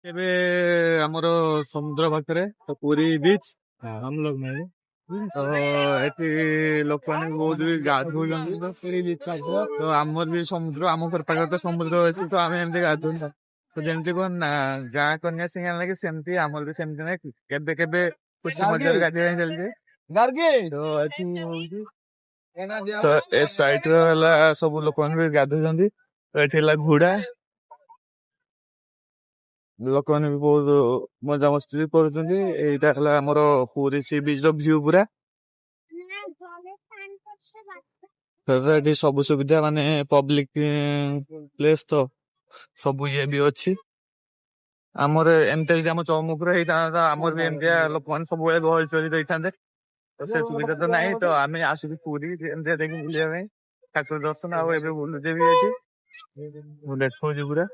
ଏବେ ଆମର ସମୁଦ୍ର ପାଖରେ ତ ପୁରୀ ବିଚ୍ हम लोग में ତ ଏଠି ଲୋକମାନେ ବହୁତ ବି ଗାଧଉଛନ୍ତି ତ ଆମର ବି ସମୁଦ୍ର ଆମ ଘର ପାଖରେ ତ ସମୁଦ୍ର ଅଛି ତ ଆମେ ଏମିତି ଗାଧଉଛୁ ତ ଯେମିତି କଣ ନା ଗାଁ କନ୍ୟା ସିଙ୍ଗା ଲାଗେ ସେମିତି ଆମର ବି ସେମିତି ନାହିଁ କେବେ କେବେ ଖୁସି ମଜାରେ ଗାଧେଇବା ପାଇଁ ଚାଲିଛି ତ ଏଠି ହଉଛି ତ ଏ ସାଇଟ୍ ର ହେଲା ସବୁ ଲୋକମାନେ ବି ଗାଧଉଛନ୍ତି ତ ଏଠି ହେଲା ଘୋଡା ଲୋକମାନେ ବି ବହୁତ ମଜାମସ୍ତି ବି କରୁଛନ୍ତି ଏଇଟା ହେଲା ଆମର ପୁରୀ ସି ବିଚ୍ ର ଭ୍ୟୁ ପୁରା ଏଠି ସବୁ ସୁବିଧା ମାନେ ପବ୍ଲିକ ପ୍ଲେସ ତ ସବୁ ଇଏ ବି ଅଛି ଆମର ଏମିତି ଆମ ଚୌମୁଖର ହେଇଥାନ୍ତା ଆମର ବି ଏମିତିଆ ଲୋକମାନେ ସବୁବେଳେ ଗହଳି ଚଳି ରହିଥାନ୍ତେ ତ ସେ ସୁବିଧା ତ ନାହିଁ ତ ଆମେ ଆସୁଛୁ ପୁରୀ ଏମିତିଆ ଦେଖି ବୁଲିବା ପାଇଁ ଠାକୁର ଦର୍ଶନ ଆଉ ଏବେ ବୁଲୁଛେ ବି ଏଠି ମୁଁ ଦେଖଉଛି ପୁରା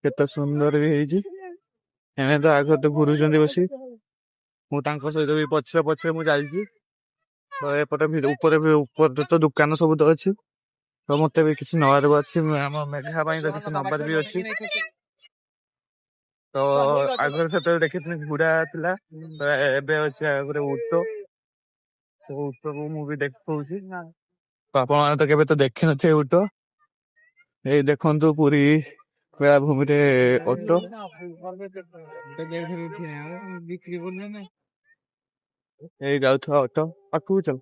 କେତେ ସୁନ୍ଦର ବି ହେଇଛି ଏମାନେ ତ ଆଗରେ ତ ଘୁରୁଛନ୍ତି ବସି ମୁଁ ତାଙ୍କ ସହିତ ବି ପଛରେ ପଛରେ ମୁଁ ଚାଲିଛି ତ ଏପଟେ ଉପରେ ତ ଦୋକାନ ସବୁ ତ ଅଛି ତ ମତେ ବି କିଛି ନବାର ଅଛି ଆମ ମେଘା ପାଇଁ ତ କିଛି ନବାର ବି ଅଛି ତ ଆଗରେ ସେତେବେଳେ ଦେଖିଥିଲି ଘୋଡା ଥିଲା ତ ଏବେ ଅଛି ଆଗରେ ଉଟକୁ ମୁଁ ବି ଦେଖଉଛି ତ ଆପଣ ତ କେବେ ତ ଦେଖିନଥିବେ ଉଟ ଏଇ ଦେଖନ୍ତୁ ପୁରୀ ବେଳାଭୂମିରେ ଅଟୋ ଏଇ ଯାଉଥିବା ଅଟୋ ପାଖକୁ ଚାଲ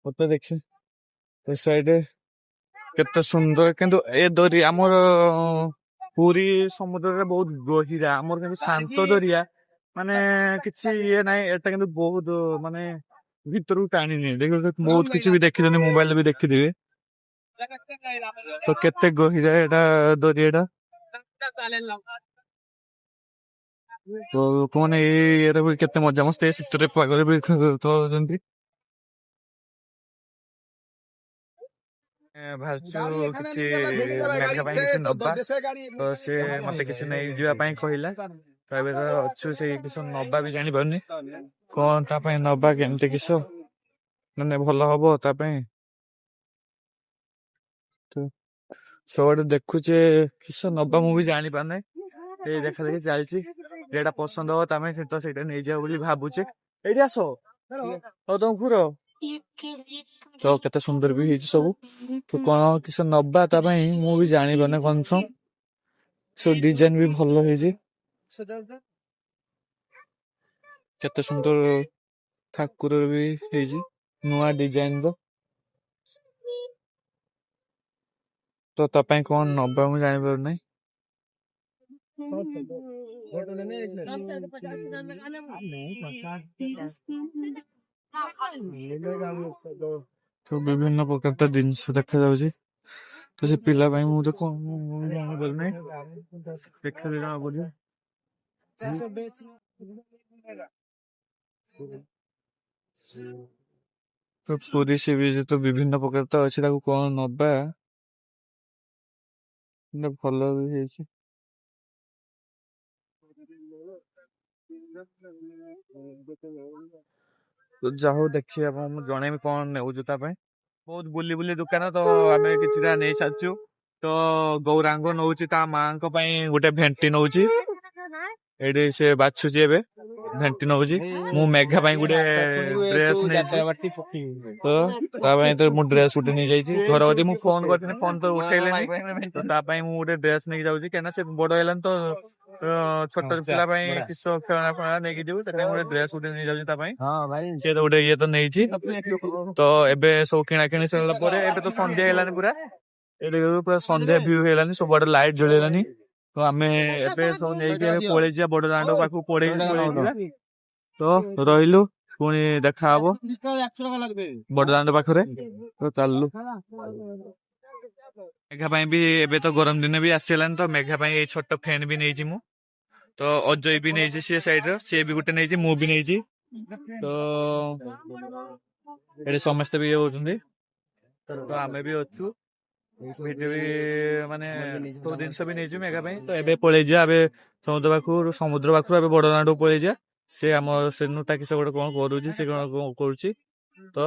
ଅଟୋ ଦେଖି ଏ ସାଇଡରେ କେତେ ସୁନ୍ଦର କିନ୍ତୁ ଏ ଦରି ଆମର ପୁରୀ ସମୁଦ୍ରରେ ବହୁତ ଗହିରା ଆମର କିନ୍ତୁ ଶାନ୍ତ ଦରିଆ ମାନେ କିଛି ଇଏ ନାହିଁ ଏଟା କିନ୍ତୁ ବହୁତ ମାନେ ଭିତରକୁ ଟାଣି ନିଏ ବହୁତ କିଛି ବି ଦେଖିଛନ୍ତି ମୋବାଇଲରେ ବି ଦେଖିଥିବେ ତ କେତେ ଗହିରା ଏଟା ଦରିଆଟା ତ ଲୋକମାନେ ଏଇ ଇଏରେ ବି କେତେ ମଜାମସ୍ତି ଶୀତରେ ପାଗରେ ବି କରୁଛନ୍ତି ଭାବୁଛୁ କିଛି ମେଘା ପାଇଁ କିଛି ନବା ତ ସେ ମତେ କିଛି ନେଇଯିବା ପାଇଁ କହିଲା ତ ଏବେ ତ ଅଛୁ ସେଇ କିଛି ନବା ବି ଜାଣିପାରୁନି କଣ ତା ପାଇଁ ନବା କେମିତି କିସ ମାନେ ଭଲ ହବ ତା ପାଇଁ ସବୁଆଡେ ଦେଖୁଛେ କିସ ନବା ମୁଁ ବି ଜାଣିପାରୁନି ଏଇ ଦେଖା ଦେଖି ଚାଲିଛି ଯେଟା ପସନ୍ଦ ହବ ତା ପାଇଁ ତ ସେଇଟା ନେଇଯିବା ବୋଲି ଭାବୁଛେ ଏଇଠି ଆସ ହଉ ତମ ପୁର ତ କେତେ ସୁନ୍ଦର ବି ହେଇଛି ସବୁ ତୁ କଣ କିସ ନବା ତା ପାଇଁ ମୁଁ ବି ଜାଣିପାରୁନି କନଫର୍ମ ସବୁ ଡିଜାଇନ ବି ଭଲ ହେଇଛି କେତେ ସୁନ୍ଦର ଠାକୁର ବି ହେଇଛି ନୂଆ ଡିଜାଇନ ତ ତା ପାଇଁ କଣ ନବା ମୁଁ ଜାଣିପାରୁନାହିଁ ତ ବିଭିନ୍ନ ପ୍ରକାର ତ ଜିନିଷ ଦେଖାଯାଉଛି ତ ସେ ପିଲା ପାଇଁ ମୁଁ ତ କଣ ଜାଣିପାରୁନାହିଁ ଦେଖିଲେ ଜଣା ପଡିବ ତ ପୁରୀ ସି ବିଚ୍ ତ ବିଭିନ୍ନ ପ୍ରକାର ତ ଅଛି ତାକୁ କଣ ନବା ଭଲ ବି ହେଇଛି ଯାହା ହଉ ଦେଖିବା ମୁଁ ଜଣେଇବି କଣ ନେଉଛୁ ତା ପାଇଁ ବହୁତ ବୁଲି ବୁଲି ଦୋକାନ ତ ଆମେ କିଛିଟା ନେଇ ସାରିଛୁ ତ ଗୌରାଙ୍ଗ ନଉଛି ତା ମାଙ୍କ ପାଇଁ ଗୋଟେ ଭେଣ୍ଟି ନଉଛି ଏଇଠି ସେ ବାଛୁଛି ଏବେ ଭେଣ୍ଟି ନଉଛି ମୁଁ ମେଘା ପାଇଁ ଗୋଟେ ଡ୍ରେସ ନେଇଛି ତ ତା ପାଇଁ ତ ମୁଁ ଡ୍ରେସ ଗୋଟେ ନେଇଯାଇଛି ଘର କତିକି ମୁଁ ଫୋନ କରିଥିଲି ଫୋନ ତ ଉଠେଇଲେନି ତ ତା ପାଇଁ ମୁଁ ଗୋଟେ ଡ୍ରେସ ନେଇକି ଯାଉଛି କାହିଁକିନା ସେ ବଡ ହେଲାନି ତ ଛୋଟ ପିଲା ପାଇଁ କିସ ଖେଳନା ଫେଳନା ନେଇକି ଯିବୁ ସେଥିପାଇଁ ଗୋଟେ ଡ୍ରେସ ଗୋଟେ ନେଇଯାଉଛି ତା ପାଇଁ ସିଏ ତ ଗୋଟେ ଇଏ ତ ନେଇଛି ତ ଏବେ ସବୁ କିଣା କିଣି ସରିଲା ପରେ ଏବେ ତ ସନ୍ଧ୍ୟା ହେଇଗଲାନି ପୁରା ଏଇଟା ପୁରା ସନ୍ଧ୍ୟା ଭିଉ ହେଇଗଲାନି ସବୁଆଡେ ଲାଇଟ ଜଳିଗଲାନି ତ ଆମେ ଏବେ ସବୁ ନେଇକି ଏବେ ପଳେଇଯିବା ବଡ ଦାଣ୍ଡ ପାଖକୁ ପଳେଇଯିବା ତ ରହିଲୁ ପୁଣି ଦେଖାହବ ବଡ ଦାଣ୍ଡ ପାଖରେ ତ ଚାଲିଲୁ ମେଘା ପାଇଁ ବି ଏବେ ତ ଗରମ ଦିନ ବି ଆସିଗଲାନି ତ ମେଘା ପାଇଁ ଏଇ ଛୋଟ ଫ୍ୟାନ ବି ନେଇଛି ମୁଁ ତ ଅଜୟ ବି ନେଇଛି ସିଏ ସାଇଡ ର ସିଏ ବି ଗୋଟେ ନେଇଛି ମୁଁ ବି ନେଇଛି ତ ଏଠି ସମସ୍ତେ ବି ଇଏ ହଉଛନ୍ତି ତ ଆମେ ବି ଅଛୁ ଭିଡିଓ ବି ମାନେ ସବୁ ଜିନିଷ ବି ନେଇଛୁ ମେଘା ପାଇଁ ତ ଏବେ ପଳେଇଯିବା ଏବେ ସମୁଦ୍ର ପାଖରୁ ଏବେ ବଡ ଦାଣ୍ଡକୁ ପଳେଇଯିବା ସେ ଆମ ସେନୁ ତା କିଛି ଗୋଟେ କଣ କରୁଛି ସେ କଣ କରୁଛି ତ